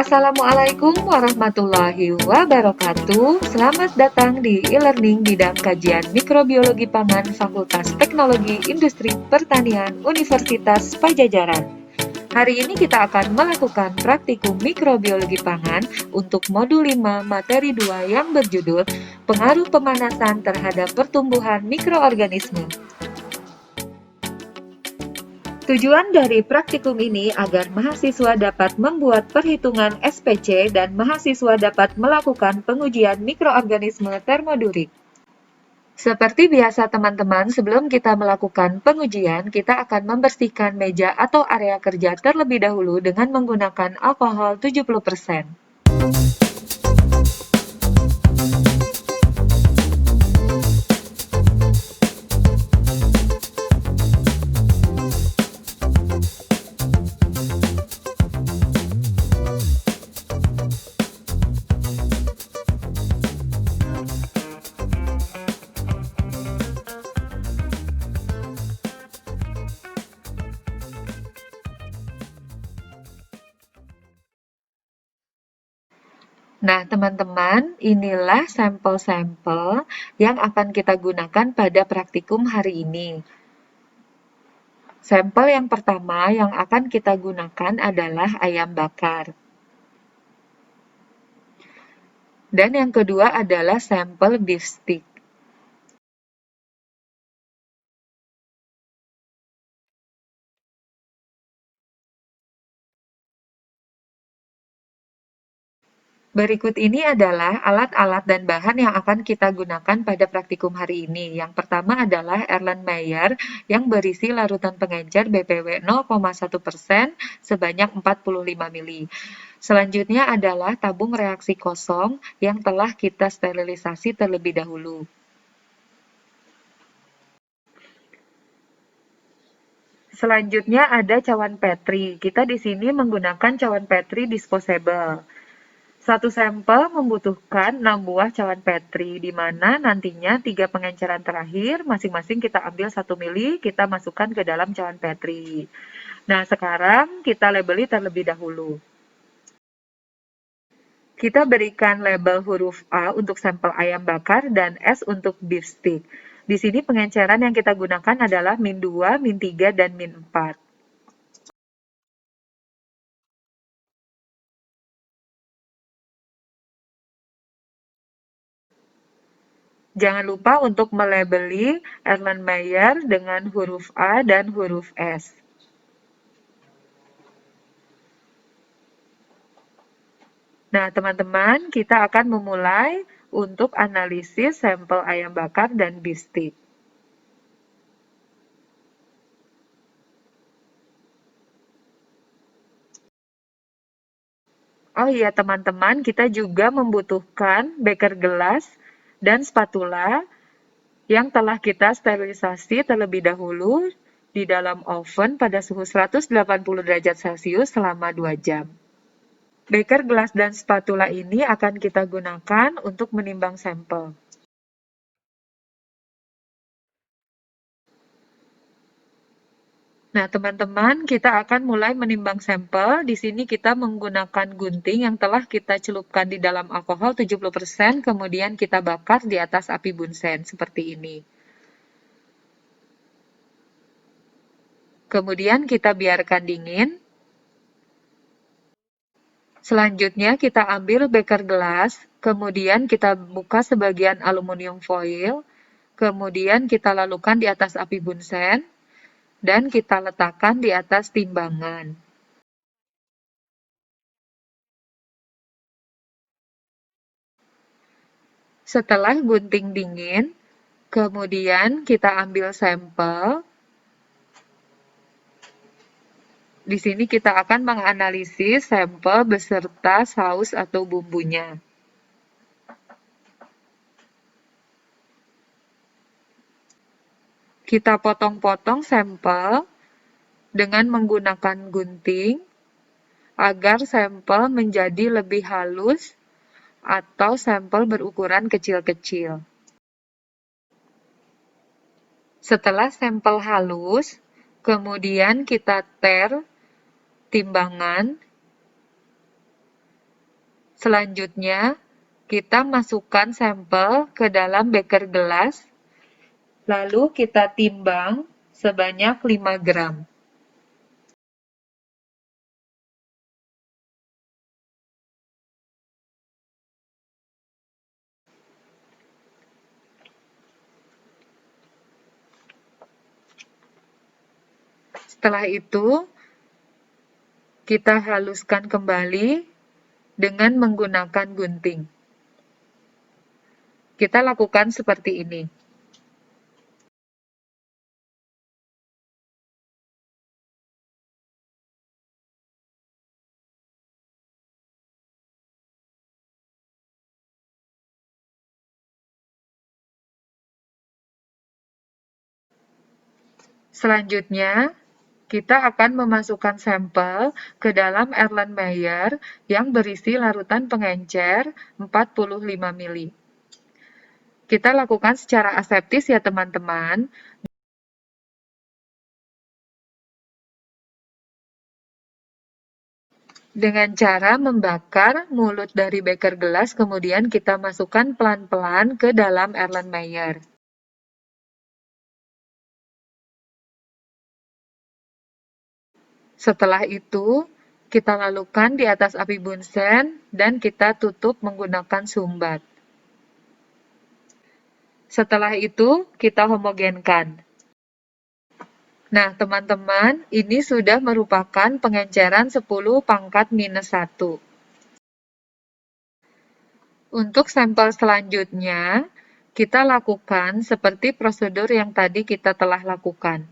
Assalamualaikum warahmatullahi wabarakatuh. Selamat datang di e-learning bidang kajian mikrobiologi pangan Fakultas Teknologi Industri Pertanian Universitas Pajajaran. Hari ini kita akan melakukan praktikum mikrobiologi pangan untuk modul 5 materi 2 yang berjudul Pengaruh Pemanasan Terhadap Pertumbuhan Mikroorganisme. Tujuan dari praktikum ini agar mahasiswa dapat membuat perhitungan SPC dan mahasiswa dapat melakukan pengujian mikroorganisme termodurik. Seperti biasa teman-teman, sebelum kita melakukan pengujian, kita akan membersihkan meja atau area kerja terlebih dahulu dengan menggunakan alkohol 70%. Nah, teman-teman, inilah sampel-sampel yang akan kita gunakan pada praktikum hari ini. Sampel yang pertama yang akan kita gunakan adalah ayam bakar. Dan yang kedua adalah sampel beef stick. Berikut ini adalah alat-alat dan bahan yang akan kita gunakan pada praktikum hari ini. Yang pertama adalah Erlenmeyer yang berisi larutan pengencer BPW 0,1% sebanyak 45 ml. Selanjutnya adalah tabung reaksi kosong yang telah kita sterilisasi terlebih dahulu. Selanjutnya ada cawan Petri. Kita di sini menggunakan cawan Petri disposable. Satu sampel membutuhkan 6 buah cawan Petri, di mana nantinya 3 pengenceran terakhir, masing-masing kita ambil 1 mili, kita masukkan ke dalam cawan Petri. Nah, sekarang kita labeli terlebih dahulu. Kita berikan label huruf A untuk sampel ayam bakar dan S untuk beef stick. Di sini pengenceran yang kita gunakan adalah min 2, min 3, dan min 4. Jangan lupa untuk melabeli Erlenmeyer dengan huruf A dan huruf S. Nah, teman-teman, kita akan memulai untuk analisis sampel ayam bakar dan beef stick. Oh iya, teman-teman, kita juga membutuhkan beker gelas dan spatula yang telah kita sterilisasi terlebih dahulu di dalam oven pada suhu 180 derajat Celcius selama 2 jam. Beker gelas dan spatula ini akan kita gunakan untuk menimbang sampel. Nah, teman-teman, kita akan mulai menimbang sampel. Di sini kita menggunakan gunting yang telah kita celupkan di dalam alkohol 70%, kemudian kita bakar di atas api bunsen, seperti ini. Kemudian kita biarkan dingin. Selanjutnya kita ambil beker gelas, kemudian kita buka sebagian aluminium foil, kemudian kita lalukan di atas api bunsen, dan kita letakkan di atas timbangan. Setelah gunting dingin, kemudian kita ambil sampel. Di sini kita akan menganalisis sampel beserta saus atau bumbunya. Kita potong-potong sampel dengan menggunakan gunting agar sampel menjadi lebih halus atau sampel berukuran kecil-kecil. Setelah sampel halus, kemudian kita timbangan. Selanjutnya, kita masukkan sampel ke dalam beker gelas, lalu kita timbang sebanyak 5 gram. Setelah itu, kita haluskan kembali dengan menggunakan gunting. Kita lakukan seperti ini. Selanjutnya, kita akan memasukkan sampel ke dalam Erlenmeyer yang berisi larutan pengencer 45 ml. Kita lakukan secara aseptis ya teman-teman. Dengan cara membakar mulut dari beker gelas, kemudian kita masukkan pelan-pelan ke dalam Erlenmeyer. Setelah itu, kita lalukan di atas api bunsen dan kita tutup menggunakan sumbat. Setelah itu, kita homogenkan. Nah, teman-teman, ini sudah merupakan pengenceran 10 pangkat minus 1. Untuk sampel selanjutnya, kita lakukan seperti prosedur yang tadi kita telah lakukan.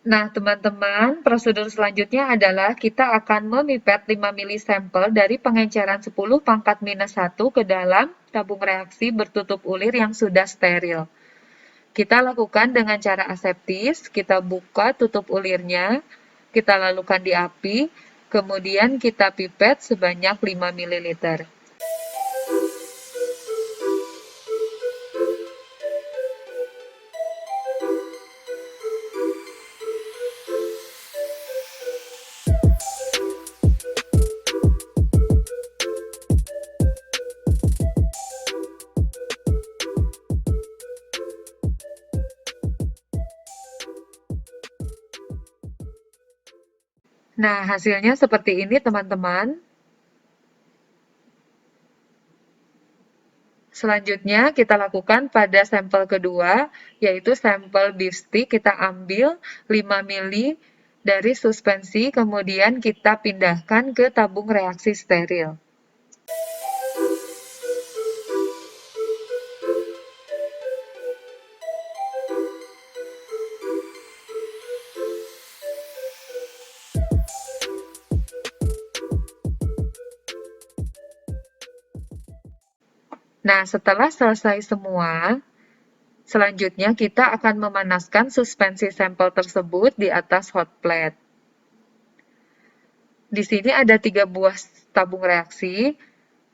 Nah, teman-teman, prosedur selanjutnya adalah kita akan memipet 5 ml sampel dari pengenceran 10 pangkat minus 1 ke dalam tabung reaksi bertutup ulir yang sudah steril. Kita lakukan dengan cara aseptis, kita buka tutup ulirnya, kita lalukan di api, kemudian kita pipet sebanyak 5 ml. Nah, hasilnya seperti ini, teman-teman. Selanjutnya, kita lakukan pada sampel kedua, yaitu sampel beef stick. Kita ambil 5 ml dari suspensi, kemudian kita pindahkan ke tabung reaksi steril. Nah, setelah selesai semua, selanjutnya kita akan memanaskan suspensi sampel tersebut di atas hot plate. Di sini ada 3 buah tabung reaksi.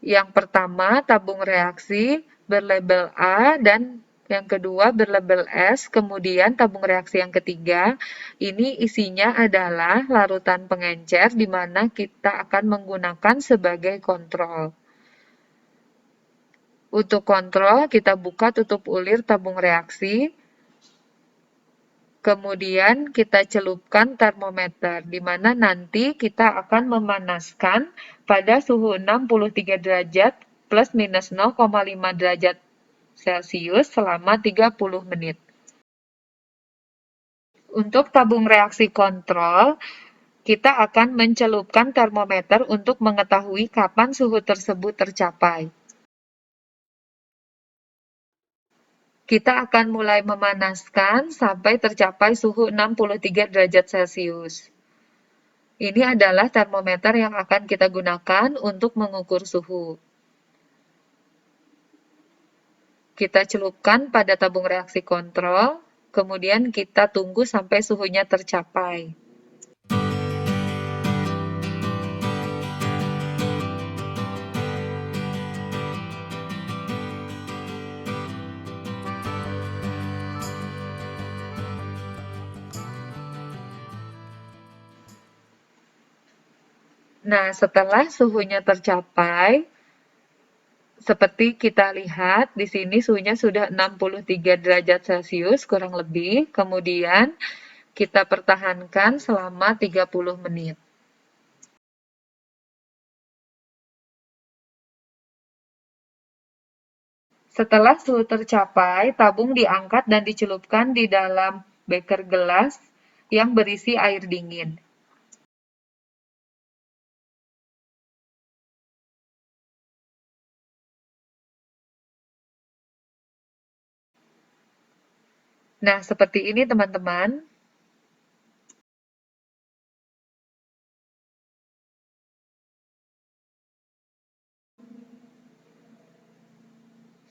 Yang pertama, tabung reaksi berlabel A dan yang kedua berlabel S, kemudian tabung reaksi yang ketiga, ini isinya adalah larutan pengencer di mana kita akan menggunakan sebagai kontrol. Untuk kontrol, kita buka tutup ulir tabung reaksi, kemudian kita celupkan termometer, di mana nanti kita akan memanaskan pada suhu 63 derajat plus minus 0,5 derajat Celcius selama 30 menit. Untuk tabung reaksi kontrol, kita akan mencelupkan termometer untuk mengetahui kapan suhu tersebut tercapai. Kita akan mulai memanaskan sampai tercapai suhu 63 derajat Celcius. Ini adalah termometer yang akan kita gunakan untuk mengukur suhu. Kita celupkan pada tabung reaksi kontrol, kemudian kita tunggu sampai suhunya tercapai. Nah, setelah suhunya tercapai, seperti kita lihat di sini suhunya sudah 63 derajat Celcius kurang lebih. Kemudian kita pertahankan selama 30 menit. Setelah suhu tercapai, tabung diangkat dan dicelupkan di dalam beker gelas yang berisi air dingin. Nah, seperti ini teman-teman.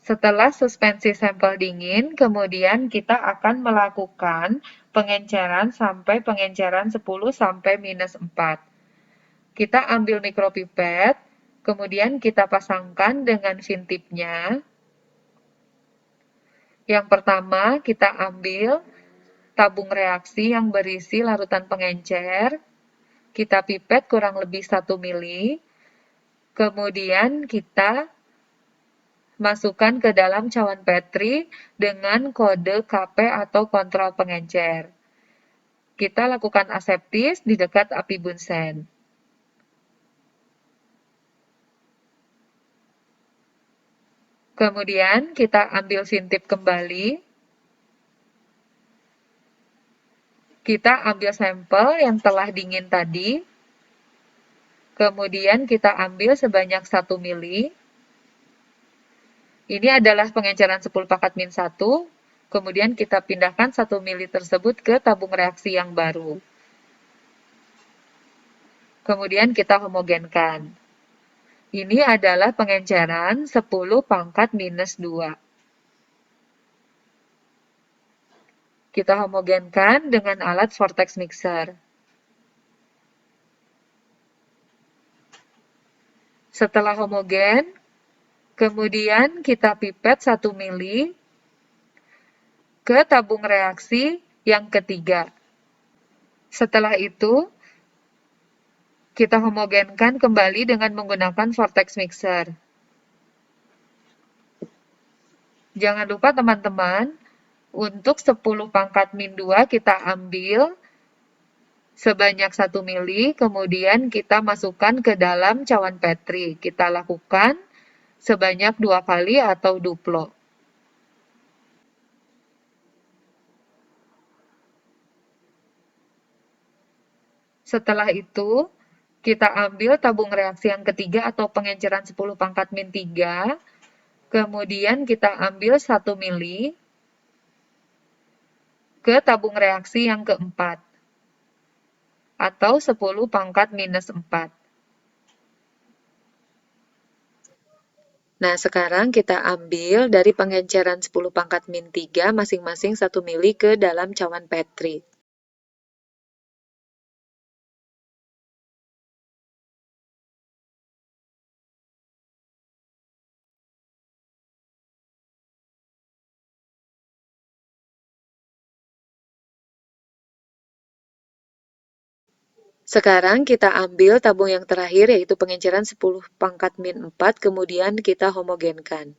Setelah suspensi sampel dingin, kemudian kita akan melakukan pengenceran sampai pengenceran 10 sampai minus 4. Kita ambil mikropipet, kemudian kita pasangkan dengan vintipnya. Yang pertama, kita ambil tabung reaksi yang berisi larutan pengencer. Kita pipet kurang lebih 1 mili. Kemudian kita masukkan ke dalam cawan Petri dengan kode KP atau kontrol pengencer. Kita lakukan aseptis di dekat api bunsen. Kemudian kita ambil vintip kembali. Kita ambil sampel yang telah dingin tadi. Kemudian kita ambil sebanyak 1 mili. Ini adalah pengenceran 10 pangkat min 1. Kemudian kita pindahkan 1 mili tersebut ke tabung reaksi yang baru. Kemudian kita homogenkan. Ini adalah pengenceran 10 pangkat minus 2. Kita homogenkan dengan alat vortex mixer. Setelah homogen, kemudian kita pipet 1 mili ke tabung reaksi yang ketiga. Setelah itu, kita homogenkan kembali dengan menggunakan vortex mixer. Jangan lupa teman-teman, untuk 10 pangkat min 2 kita ambil sebanyak 1 mili, kemudian kita masukkan ke dalam cawan Petri. Kita lakukan sebanyak 2 kali atau duplo. Setelah itu, kita ambil tabung reaksi yang ketiga atau pengenceran 10 pangkat min 3, kemudian kita ambil 1 mili ke tabung reaksi yang keempat, atau 10 pangkat minus 4. Nah, sekarang kita ambil dari pengenceran 10 pangkat min 3 masing-masing 1 mili ke dalam cawan Petri. Sekarang kita ambil tabung yang terakhir yaitu pengenceran 10 pangkat min 4, kemudian kita homogenkan.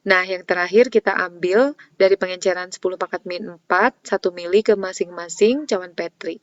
Nah, yang terakhir kita ambil dari pengenceran 10 pangkat min 4, 1 mili ke masing-masing cawan Petri.